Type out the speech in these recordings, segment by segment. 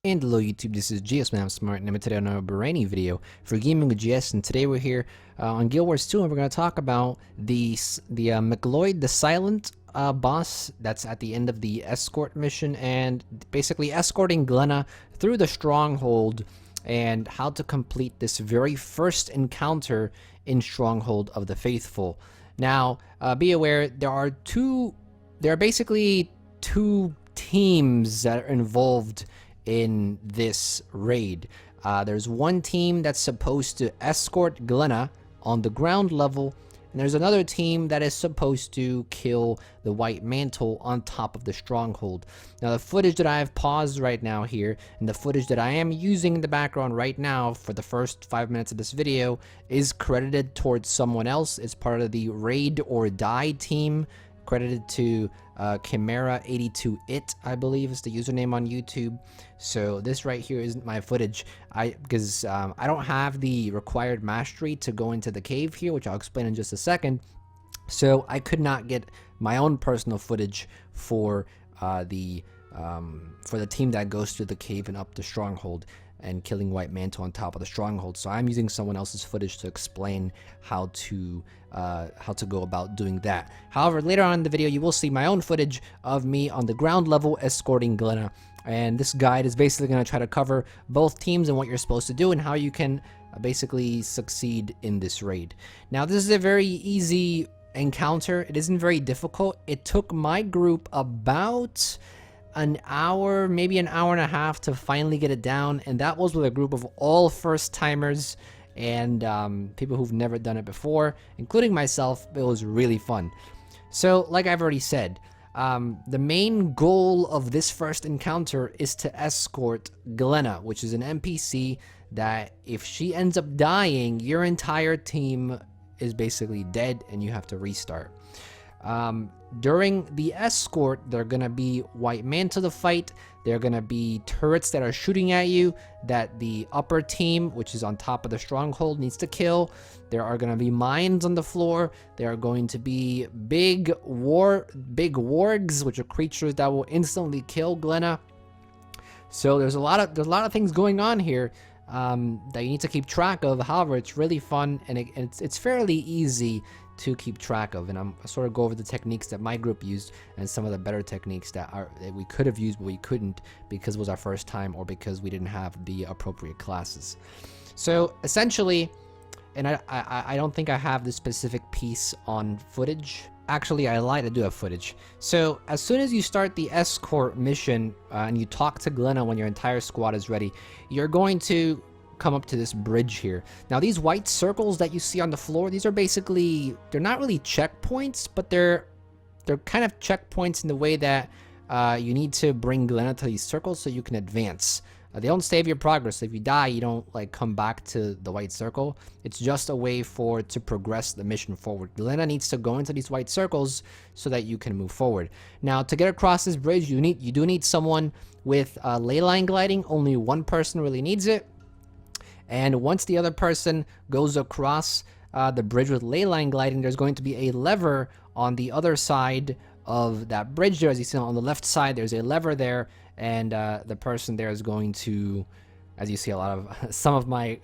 And hello YouTube, this is GSmaniamsmart, and I'm today on a brand new video for Gaming with GS, and today we're here on Guild Wars 2, and we're going to talk about the McLeod the Silent boss that's at the end of the Escort mission, and basically escorting Glenna through the Stronghold, and how to complete this very first encounter in Stronghold of the Faithful. Now, be aware, there are basically two teams that are involved in this raid. There's one team that's supposed to escort Glenna on the ground level, and there's another team that is supposed to kill the White Mantle on top of the Stronghold. Now, the footage that I have paused right now here, and the footage that I am using in the background right now for the first 5 minutes of this video, is credited towards someone else. It's part of the Raid or Die team, credited to Chimera82it, I believe is the username on YouTube. So this right here isn't my footage, because I don't have the required mastery to go into the cave here, which I'll explain in just a second. So I could not get my own personal footage for the team that goes through the cave and up the Stronghold and killing White Mantle on top of the Stronghold. So I'm using someone else's footage to explain how to go about doing that. However, later on in the video, you will see my own footage of me on the ground level escorting Glenna. And this guide is basically going to try to cover both teams and what you're supposed to do and how you can basically succeed in this raid. Now, this is a very easy encounter. It isn't very difficult. It took my group about an hour, maybe an hour and a half to finally get it down, and that was with a group of all first timers and people who've never done it before, including myself. It was really fun. So like I've already said, the main goal of this first encounter is to escort Glenna, which is an NPC that if she ends up dying, your entire team is basically dead and you have to restart. During the escort, there are going to be White Mantle to fight. There are going to be turrets that are shooting at you that the upper team, which is on top of the Stronghold, needs to kill. There are going to be mines on the floor. There are going to be big wargs, which are creatures that will instantly kill Glenna. So there's a lot of things going on here that you need to keep track of. However, it's really fun, and it's fairly easy to keep track of, and I'm sort of go over the techniques that my group used and some of the better techniques that we could have used but we couldn't because it was our first time or because we didn't have the appropriate classes. So essentially, and I don't think I have this specific piece on footage. Actually, I lied, I do have footage. So as soon as you start the escort mission and you talk to Glenna when your entire squad is ready, you're going to come up to this bridge here. Now, these white circles that you see on the floor, these are basically, they're not really checkpoints, but they're kind of checkpoints in the way that you need to bring Glenna to these circles so you can advance. They don't save your progress. If you die, you don't like come back to the white circle. It's just a way to progress the mission forward. Glenna needs to go into these white circles so that you can move forward. Now, to get across this bridge, you do need someone with ley line gliding. Only one person really needs it. And once the other person goes across the bridge with ley line gliding, there's going to be a lever on the other side of that bridge there. As you see on the left side, there's a lever there, and the person there is going to, as you see, a lot of some of my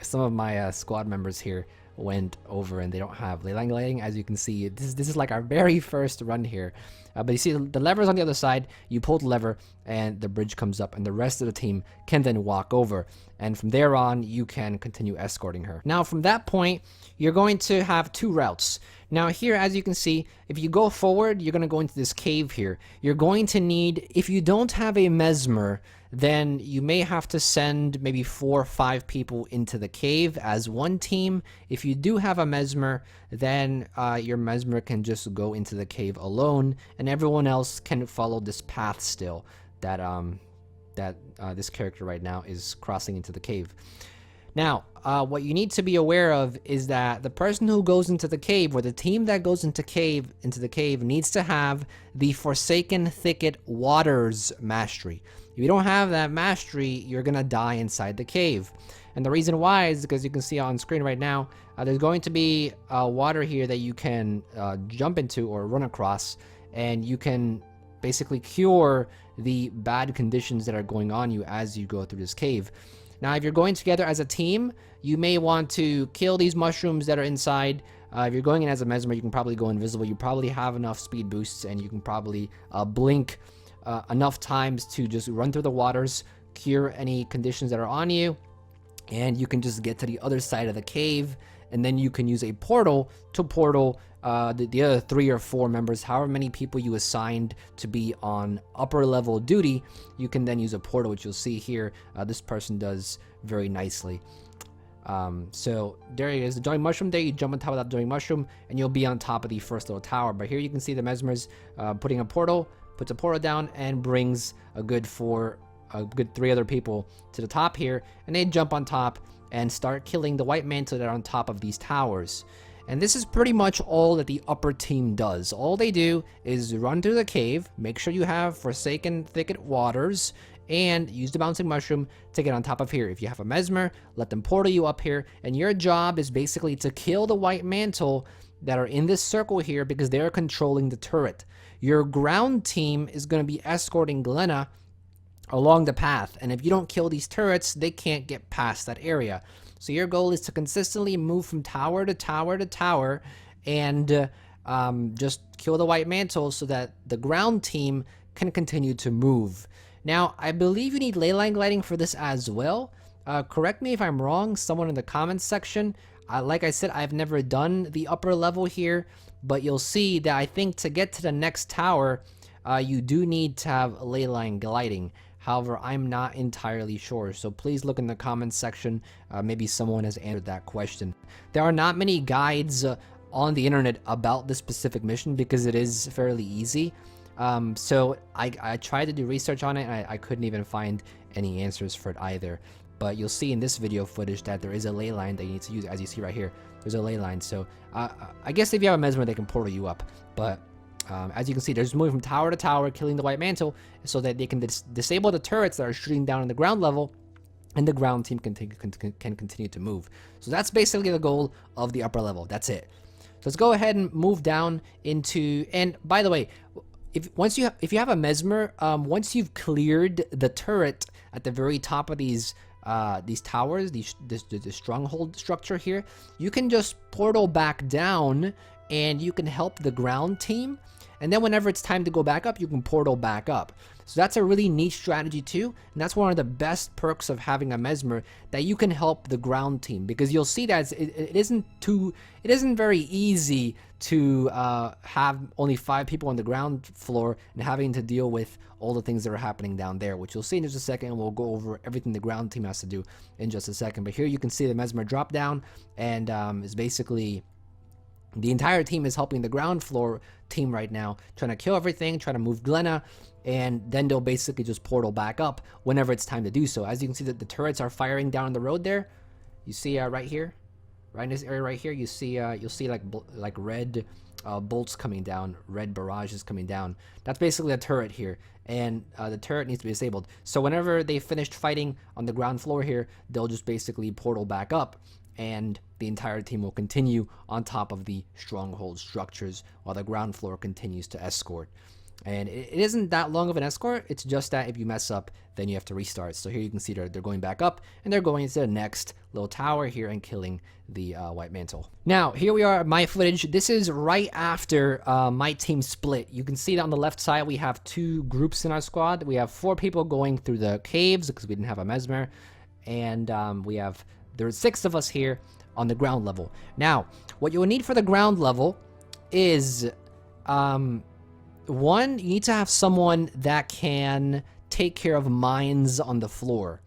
squad members here went over and they don't have ley line gliding. As you can see, this is like our very first run here. But you see the lever's on the other side. You pull the lever and the bridge comes up, and the rest of the team can then walk over, and from there on you can continue escorting her. Now, from that point, you're going to have two routes. Now here, as you can see, if you go forward, you're going to go into this cave here. You're going to need, if you don't have a mesmer, then you may have to send maybe 4 or 5 people into the cave as one team. If you do have a mesmer, then your mesmer can just go into the cave alone, and everyone else can follow this path still that this character right now is crossing into the cave. Now, what you need to be aware of is that the person who goes into the cave, or the team that goes into the cave, needs to have the Forsaken Thicket Waters mastery. If you don't have that mastery, you're gonna die inside the cave. And the reason why is because you can see on screen right now, there's going to be water here that you can jump into or run across, and you can basically cure the bad conditions that are going on you as you go through this cave. Now, if you're going together as a team, you may want to kill these mushrooms that are inside. If you're going in as a mesmer, you can probably go invisible. You probably have enough speed boosts, and you can probably blink enough times to just run through the waters, cure any conditions that are on you, and you can just get to the other side of the cave, and then you can use a portal to portal the other 3 or 4 members, however many people you assigned to be on upper level duty. You can then use a portal, which you'll see here. This person does very nicely. So there it is, the Joining Mushroom there. You jump on top of that Joining Mushroom and you'll be on top of the first little tower. But here you can see the mesmers putting a portal, puts a portal down and brings a good 3 other people to the top here, and they jump on top and start killing the white mantle that are on top of these towers. And this is pretty much all that the upper team does. All they do is run through the cave, make sure you have Forsaken Thicket Waters, and use the Bouncing Mushroom to get on top of here. If you have a mesmer, let them portal you up here, and your job is basically to kill the white mantle that are in this circle here because they're controlling the turret. Your ground team is going to be escorting Glenna along the path, and if you don't kill these turrets, they can't get past that area. So your goal is to consistently move from tower to tower to tower and just kill the white mantle so that the ground team can continue to move. Now, I believe you need ley line gliding for this as well. Correct me if I'm wrong, someone in the comments section. Like I said, I've never done the upper level here, but you'll see that I think to get to the next tower, you do need to have ley line gliding. However, I'm not entirely sure, so please look in the comments section. Maybe someone has answered that question. There are not many guides on the internet about this specific mission because it is fairly easy. So I tried to do research on it, and I couldn't even find any answers for it either. But you'll see in this video footage that there is a ley line that you need to use. As you see right here, there's a ley line. So I guess if you have a mesmer, they can portal you up. But as you can see, they're just moving from tower to tower, killing the white mantle, so that they can disable the turrets that are shooting down on the ground level, and the ground team can continue to move. So that's basically the goal of the upper level. That's it. So let's go ahead and move down into. And by the way, if you have a mesmer, once you've cleared the turret at the very top of these towers, the stronghold structure here, you can just portal back down, and you can help the ground team. And then whenever it's time to go back up, you can portal back up. So that's a really neat strategy too. And that's one of the best perks of having a mesmer, that you can help the ground team, because you'll see that it isn't very easy to have only 5 people on the ground floor and having to deal with all the things that are happening down there, which you'll see in just a second, and we'll go over everything the ground team has to do in just a second. But here you can see the mesmer drop down, and is basically the entire team is helping the ground floor team right now, trying to kill everything, trying to move Glenna, and then they'll basically just portal back up whenever it's time to do so. As you can see that the turrets are firing down the road there. You see right here, right in this area right here, you see you'll see like red bolts coming down, red barrages coming down. That's basically a turret here, and the turret needs to be disabled. So whenever they finished fighting on the ground floor here, they'll just basically portal back up, and the entire team will continue on top of the stronghold structures while the ground floor continues to escort. And it isn't that long of an escort. It's just that if you mess up, then you have to restart. So here you can see they're going back up, and they're going into the next little tower here and killing the white mantle. Now, here we are at my footage. This is right after my team split. You can see that on the left side, we have 2 groups in our squad. We have 4 people going through the caves because we didn't have a mesmer. And there's 6 of us here on the ground level. Now, what you'll need for the ground level is, one, you need to have someone that can take care of mines on the floor.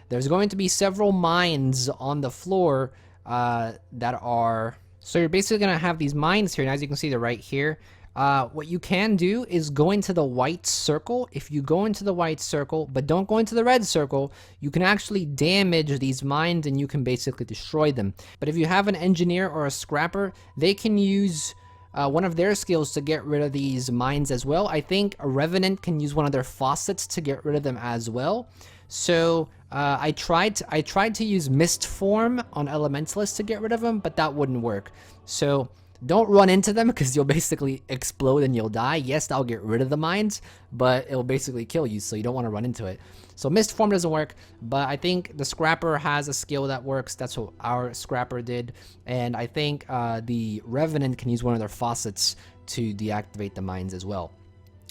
There's going to be several mines on the floor that are... So you're basically going to have these mines here, and as you can see, they're right here. What you can do is go into the white circle. If you go into the white circle, but don't go into the red circle, you can actually damage these mines and you can basically destroy them. But if you have an engineer or a scrapper, they can use one of their skills to get rid of these mines as well. I think a revenant can use one of their faucets to get rid of them as well. So I tried to use mist form on elementalist to get rid of them, but that wouldn't work. So Don't run into them because you'll basically explode and you'll die. Yes, that'll get rid of the mines, but it'll basically kill you, so you don't want to run into it. So mist form doesn't work, but I think the scrapper has a skill that works. That's what our scrapper did, and I think the revenant can use one of their faucets to deactivate the mines as well.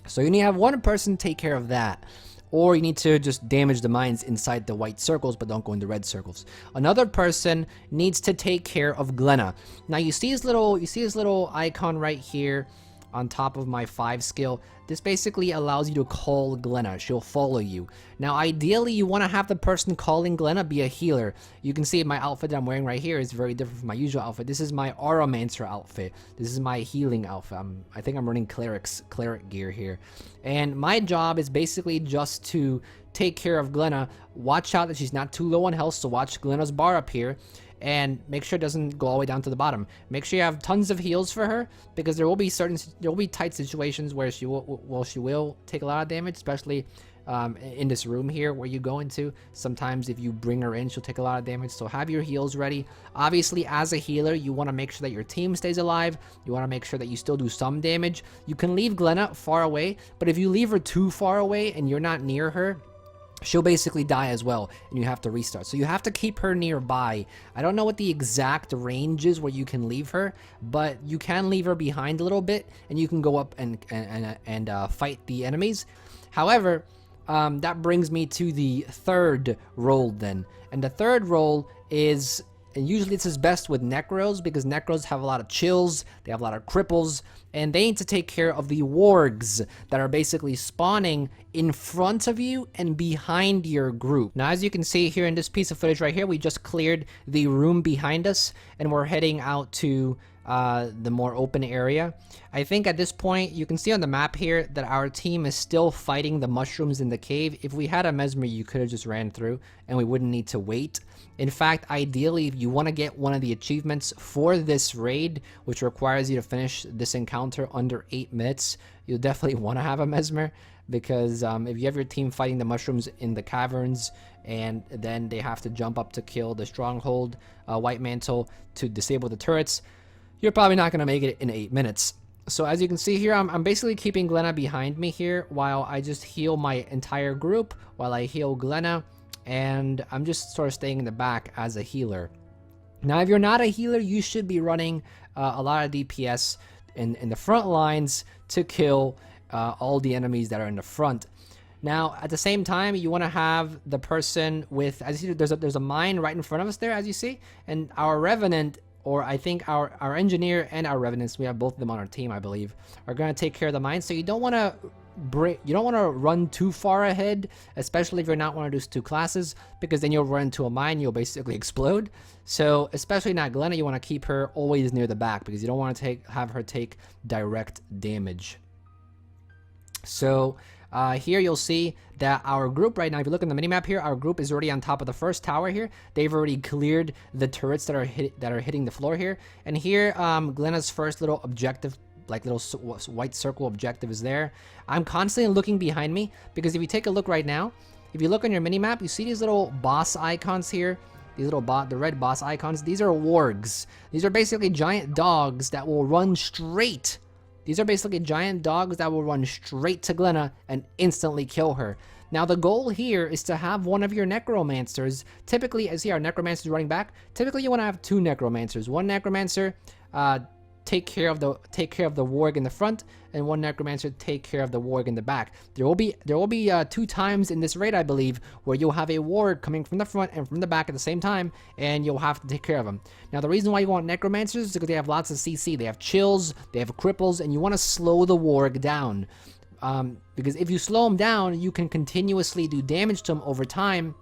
So you need to have one person take care of that. Or you need to just damage the mines inside the white circles, but don't go into red circles. Another person needs to take care of Glenna. Now you see his little icon right here on top of my 5 skill. This basically allows you to call Glenna. She'll follow you. Now ideally you want to have the person calling Glenna be a healer. You can see my outfit that I'm wearing right here is very different from my usual outfit. This is my Auramancer outfit. This is my healing outfit. I think I'm running cleric gear here. And my job is basically just to take care of Glenna. Watch out that she's not too low on health, so watch Glenna's bar up here. And make sure it doesn't go all the way down to the bottom. Make sure you have tons of heals for her, because there will be tight situations where she will take a lot of damage, especially in this room here where you go into. Sometimes if you bring her in, she'll take a lot of damage, so have your heals ready. Obviously, as a healer, you want to make sure that your team stays alive. You want to make sure that you still do some damage. You can leave Glenna far away, but if you leave her too far away and you're not near her, she'll basically die as well, and you have to restart. So you have to keep her nearby. I don't know what the exact range is where you can leave her, but you can leave her behind a little bit, and you can go up and fight the enemies. However, that brings me to the third role then. And the third role is, and usually it's best with Necros, because Necros have a lot of chills, they have a lot of cripples, and they need to take care of the wargs that are basically spawning in front of you and behind your group. Now, as you can see here in this piece of footage right here, we just cleared the room behind us, and we're heading out to the more open area. I think at this point, you can see on the map here that our team is still fighting the mushrooms in the cave. If we had a mesmer, you could have just ran through and we wouldn't need to wait. In fact, ideally, if you want to get one of the achievements for this raid, which requires you to finish this encounter under 8 minutes, you'll definitely want to have a mesmer, because if you have your team fighting the mushrooms in the caverns and then they have to jump up to kill the Stronghold White Mantle to disable the turrets, you're probably not going to make it in 8 minutes. So as you can see here, I'm basically keeping Glenna behind me here while I just heal my entire group, while I heal Glenna, and I'm just sort of staying in the back as a healer. Now, if you're not a healer, you should be running a lot of DPS in the front lines to kill all the enemies that are in the front. Now, at the same time, you want to have the person with, as you see, there's a mine right in front of us there, as you see, and our Revenant, or I think our engineer and our revenants, we have both of them on our team, I believe, are going to take care of the mine. So you don't want to run too far ahead, especially if you're not one of those 2 classes, because then you'll run into a mine, you'll basically explode. So especially not Glenna, you want to keep her always near the back, because you don't want to have her take direct damage. So here you'll see that our group right now, if you look in the minimap here, our group is already on top of the first tower here. They've already cleared the turrets that are hitting the floor here. And here, Glenna's first little objective, like little white circle objective, is there. I'm constantly looking behind me, because if you take a look right now, if you look on your minimap, you see these little boss icons here. These little the red boss icons. These are wargs. These are basically giant dogs that will run straight. These are basically giant dogs that will run straight to Glenna and instantly kill her. Now, the goal here is to have one of your necromancers. Typically, as you see our necromancers running back, typically you want to have 2 necromancers. One necromancer take care of the warg in the front, and one necromancer take care of the warg in the back. There will be 2 times in this raid, I believe, where you'll have a warg coming from the front and from the back at the same time, and you'll have to take care of them. Now, the reason why you want necromancers is because they have lots of CC. They have chills, they have cripples, and you want to slow the warg down. Because if you slow them down, you can continuously do damage to them over time,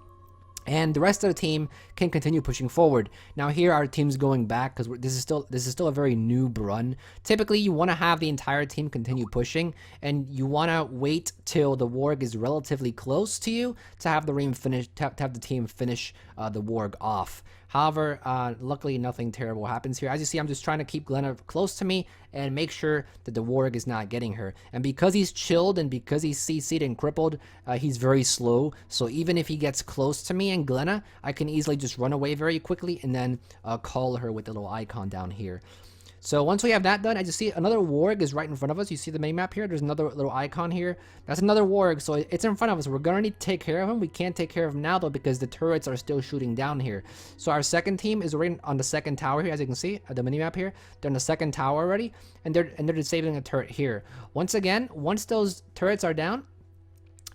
and the rest of the team can continue pushing forward. Now here our team's going back, because this is still a very noob run. Typically you want to have the entire team continue pushing, and you want to wait till the warg is relatively close to you to have the team finish the warg off. However, luckily nothing terrible happens here. As you see, I'm just trying to keep Glenna close to me and make sure that the warg is not getting her. And because he's chilled and because he's CC'd and crippled, he's very slow. So even if he gets close to me and Glenna, I can easily just run away very quickly and then call her with the little icon down here. So once we have that done, as you see, another warg is right in front of us. You see the map here? There's another little icon here. That's another warg, so it's in front of us. We're gonna need to take care of him. We can't take care of him now though because the turrets are still shooting down here. So our second team is right on the second tower here, as you can see at the map here. They're in the second tower already, and they're disabling a turret here. Once again, once those turrets are down,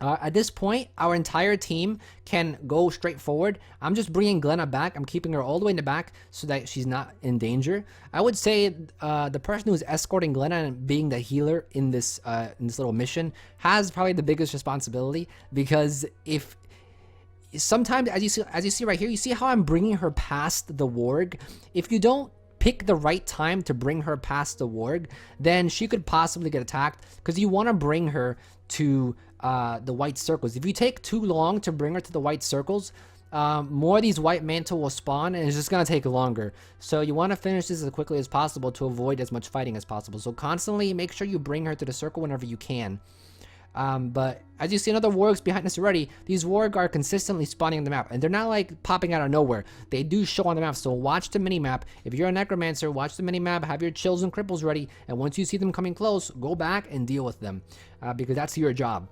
at this point, our entire team can go straight forward. I'm just bringing Glenna back. I'm keeping her all the way in the back so that she's not in danger. I would say the person who's escorting Glenna and being the healer in this little mission has probably the biggest responsibility, because if sometimes, as you see right here, you see how I'm bringing her past the warg. If you don't pick the right time to bring her past the warg, then she could possibly get attacked, because you want to bring her to the white circles. If you take too long to bring her to the white circles, more of these white mantle will spawn, and it's just going to take longer. So you want to finish this as quickly as possible to avoid as much fighting as possible. So constantly make sure you bring her to the circle whenever you can. But as you see, another wargs behind us already. These warg are consistently spawning on the map, and they're not like popping out of nowhere. They do show on the map, so watch the mini-map. If you're a necromancer, watch the mini-map, have your chills and cripples ready, and once you see them coming close, go back and deal with them, because that's your job.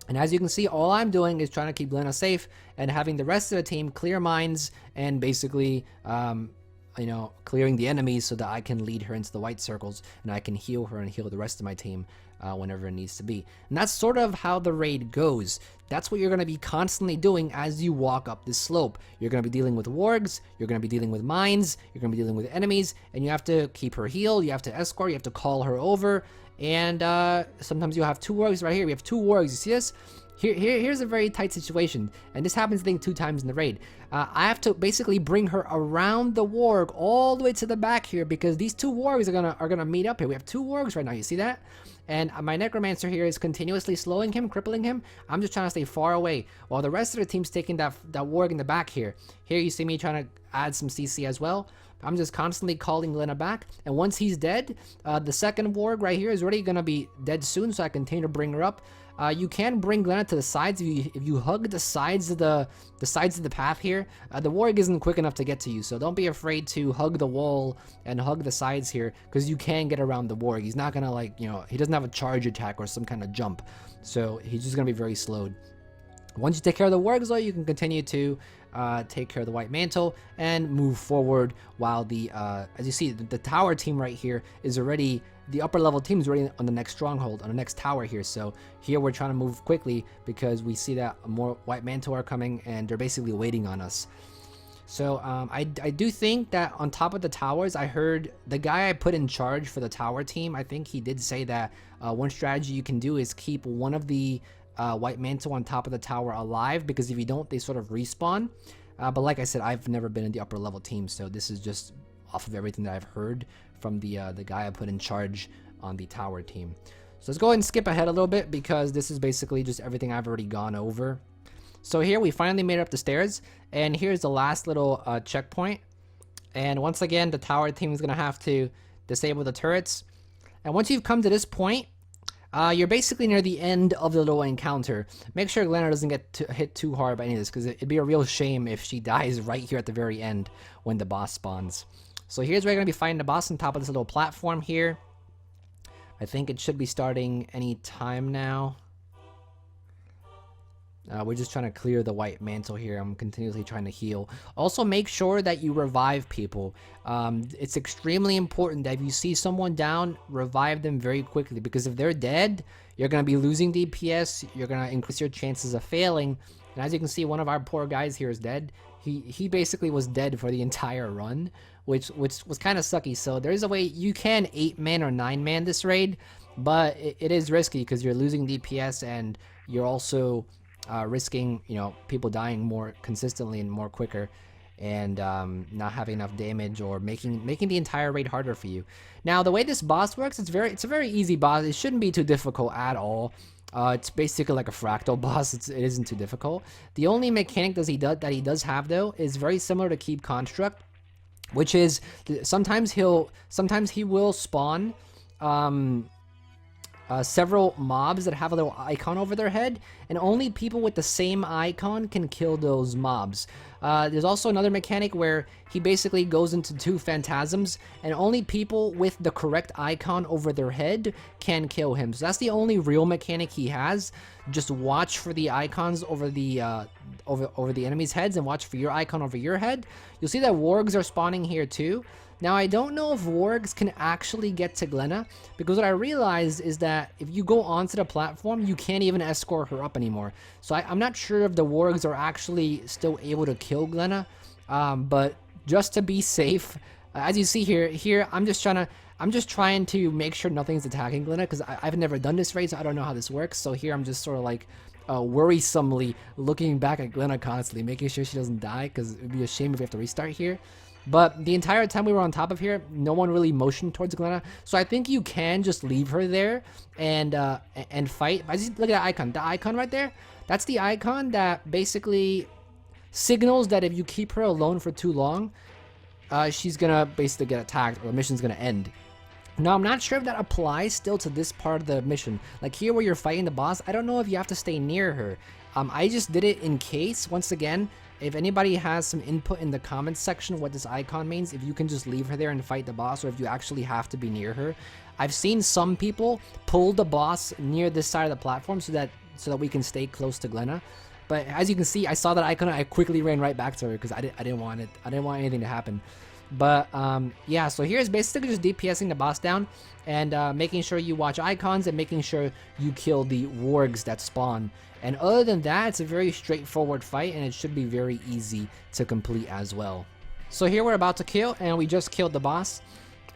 And as you can see, all I'm doing is trying to keep Glenna safe and having the rest of the team clear mines and basically clearing the enemies so that I can lead her into the white circles and I can heal her and heal the rest of my team whenever it needs to be. And that's sort of how the raid goes. That's what you're going to be constantly doing as you walk up this slope. You're going to be dealing with wargs, you're going to be dealing with mines, you're going to be dealing with enemies, and you have to keep her healed, you have to escort, you have to call her over, and sometimes you'll have two wargs right here. We have two wargs, you see this? Here's a very tight situation, and this happens I think 2 times in the raid. I have to basically bring her around the warg all the way to the back here, because these 2 wargs are gonna meet up here. We have 2 wargs right now, you see that? And my necromancer here is continuously slowing him, crippling him. I'm just trying to stay far away while the rest of the team's taking that warg in the back here. Here you see me trying to add some CC as well. I'm just constantly calling Glenna back, and once he's dead, the second warg right here is already gonna be dead soon, so I continue to bring her up. You can bring Glenna to the sides if you hug the sides of the path here. The warg isn't quick enough to get to you, so don't be afraid to hug the wall and hug the sides here, because you can get around the warg. He's not gonna he doesn't have a charge attack or some kind of jump, so he's just gonna be very slowed. Once you take care of the wargs though, you can continue to take care of the white mantle and move forward while as you see, the tower team right here is already, the upper level team is already on the next stronghold, on the next tower here. So here we're trying to move quickly because we see that more white mantle are coming and they're basically waiting on us. So I do think that on top of the towers, I heard the guy I put in charge for the tower team, I think he did say that one strategy you can do is keep one of the white mantle on top of the tower alive, because if you don't, they sort of respawn. But like I said, I've never been in the upper level team, so this is just off of everything that I've heard from the guy I put in charge on the tower team. So let's go ahead and skip ahead a little bit, because this is basically just everything I've already gone over. So here we finally made it up the stairs, and here's the last little checkpoint. And once again, the tower team is gonna have to disable the turrets. And once you've come to this point, you're basically near the end of the little encounter. Make sure Glenna doesn't get hit too hard by any of this, because it'd be a real shame if she dies right here at the very end when the boss spawns. So here's where you're going to be fighting the boss on top of this little platform here. I think it should be starting any time now. We're just trying to clear the white mantle here. I'm continuously trying to heal. Also, make sure that you revive people. It's extremely important that if you see someone down, revive them very quickly, because if they're dead, you're going to be losing DPS. You're going to increase your chances of failing. And as you can see, one of our poor guys here is dead. He basically was dead for the entire run, which was kind of sucky. So there's a way you can 8-man or 9-man this raid, but it is risky because you're losing DPS and you're also risking, people dying more consistently and more quicker, and not having enough damage, or making the entire raid harder for you. Now, the way this boss works, it's a very easy boss. It shouldn't be too difficult at all. It's basically like a fractal boss. It isn't too difficult. The only mechanic that he does have though is very similar to Keep Construct, which is sometimes he will spawn several mobs that have a little icon over their head, and only people with the same icon can kill those mobs. There's also another mechanic where he basically goes into 2 phantasms, and only people with the correct icon over their head can kill him. So that's the only real mechanic he has. Just watch for the icons over the over the enemies' heads, and watch for your icon over your head. You'll see that wargs are spawning here too. Now, I don't know if wargs can actually get to Glenna, because what I realized is that if you go onto the platform, you can't even escort her up anymore. So I'm not sure if the wargs are actually still able to kill Glenna, but just to be safe, as you see here I'm just trying to make sure nothing's attacking Glenna, because I've never done this raid, so I don't know how this works. So here I'm just sort of like worrisomely looking back at Glenna constantly, making sure she doesn't die, because it would be a shame if we have to restart here. But the entire time we were on top of here, no one really motioned towards Glenna, so I think you can just leave her there and fight. I just look at that icon. The icon right there, that's the icon that basically signals that if you keep her alone for too long, she's gonna basically get attacked, or the mission's gonna end. Now, I'm not sure if that applies still to this part of the mission. Like here where you're fighting the boss, I don't know if you have to stay near her. I just did it in case. Once again, if anybody has some input in the comments section what this icon means, if you can just leave her there and fight the boss, or if you actually have to be near her. I've seen some people pull the boss near this side of the platform so that we can stay close to Glenna. But as you can see, I saw that icon, I quickly ran right back to her because I didn't want anything to happen. But yeah, so here's basically just DPSing the boss down and making sure you watch icons and making sure you kill the wargs that spawn. And other than that, it's a very straightforward fight, and it should be very easy to complete as well. So here we're about to kill, and we just killed the boss.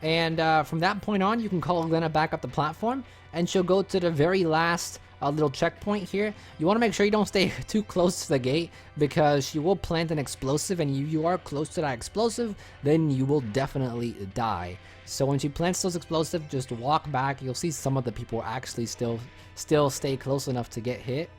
And from that point on, you can call Glenna back up the platform, and she'll go to the very last little checkpoint here. You want to make sure you don't stay too close to the gate, because she will plant an explosive, and you are close to that explosive, then you will definitely die. So when she plants those explosives, just walk back. You'll see some of the people actually still stay close enough to get hit.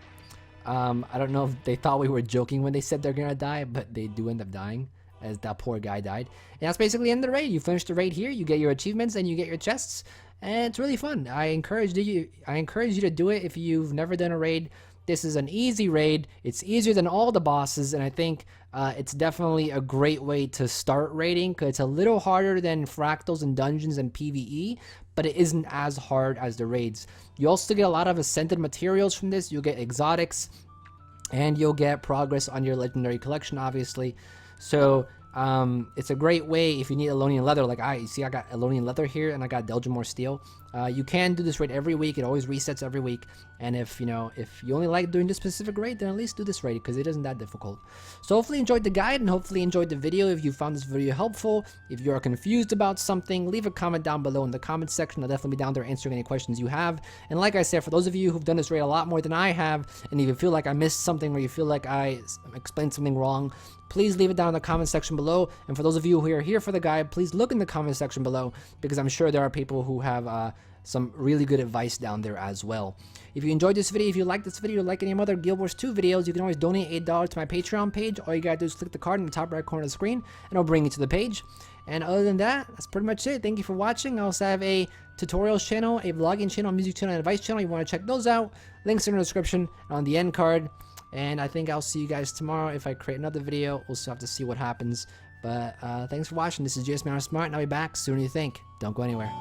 I don't know if they thought we were joking when they said they're gonna die, but they do end up dying, as that poor guy died. And that's basically the end of the raid. You finish the raid here, you get your achievements, and you get your chests, and it's really fun. I encourage you to do it if you've never done a raid. This is an easy raid. It's easier than all the bosses, and I think it's definitely a great way to start raiding, because it's a little harder than fractals and dungeons and PvE, but it isn't as hard as the raids. You also get a lot of ascended materials from this. You'll get exotics, and you'll get progress on your legendary collection, obviously. So it's a great way if you need Elonian leather. Like you see I got Elonian leather here, and I got Delgemore steel. You can do this raid every week. It always resets every week. And if you only like doing this specific raid, then at least do this raid, because it isn't that difficult. So hopefully you enjoyed the guide, and hopefully you enjoyed the video. If you found this video helpful, if you are confused about something, leave a comment down below in the comments section. I'll definitely be down there answering any questions you have. And like I said, for those of you who've done this raid a lot more than I have, and if you feel like I missed something, or you feel like I explained something wrong, please leave it down in the comment section below. And for those of you who are here for the guide, please look in the comment section below, because I'm sure there are people who have some really good advice down there as well. If you enjoyed this video, if you like this video, like any other Guild Wars 2 videos, you can always donate $8 to my Patreon page. All you gotta do is click the card in the top right corner of the screen, and it'll bring you to the page. And other than that, that's pretty much it. Thank you for watching. I also have a tutorials channel, a vlogging channel, a music channel, and advice channel. You want to check those out. Links are in the description and on the end card. And I think I'll see you guys tomorrow if I create another video. We'll still have to see what happens. But thanks for watching. This is GSmaniamsmart, and I'll be back sooner than you think. Don't go anywhere.